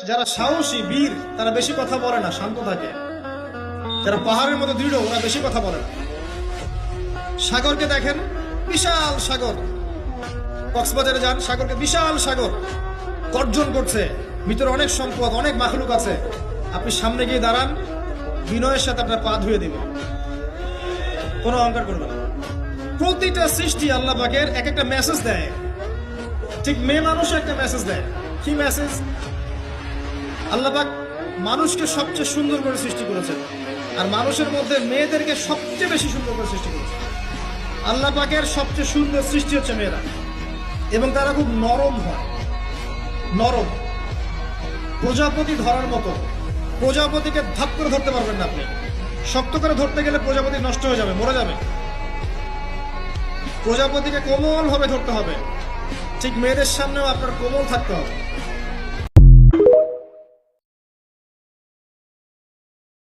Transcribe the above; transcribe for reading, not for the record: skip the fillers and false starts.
যারা সাহসী বীর তারা বেশি কথা বলে না, শান্ত থাকে। যারা পাহাড়ের মতো দৃঢ় ওরা বেশি কথা বলে না। সাগরকে দেখেন, বিশাল সাগর। কক্সবাজারে যান, সাগরকে বিশাল সাগর গর্জন করছে, ভিতরে অনেক সম্পদ, অনেক মাখলুক আছে। আপনি সামনে গিয়ে দাঁড়ান, বিনয়ের সাথে আপনার পা ধুয়ে দিবেন, কোনো অহংকার করবেন না। প্রতিটা সৃষ্টি আল্লাহ পাকের এক একটা মেসেজ দেয়। ঠিক মেয়ে মানুষও একটা মেসেজ দেয়। কি মেসেজ? আল্লাহ পাক মানুষকে সবচেয়ে সুন্দর করে সৃষ্টি করেছেন, আর মানুষের মধ্যে মেয়েদেরকে সবচেয়ে বেশি সুন্দর করে সৃষ্টি করেছেন। আল্লাহ পাকের সবচেয়ে সুন্দর সৃষ্টি হচ্ছে মেয়েরা, এবং তারা খুব নরম হয়, নরম, প্রজাপতি ধরার মতো। প্রজাপতিকে ধাপ করে ধরতে পারবেন না আপনি, শক্ত করে ধরতে গেলে প্রজাপতি নষ্ট হয়ে যাবে, মরে যাবে। প্রজাপতিকে কোমল ভাবে ধরতে হবে। ঠিক মেয়েদের সামনেও আপনার কোমল থাকতে হবে।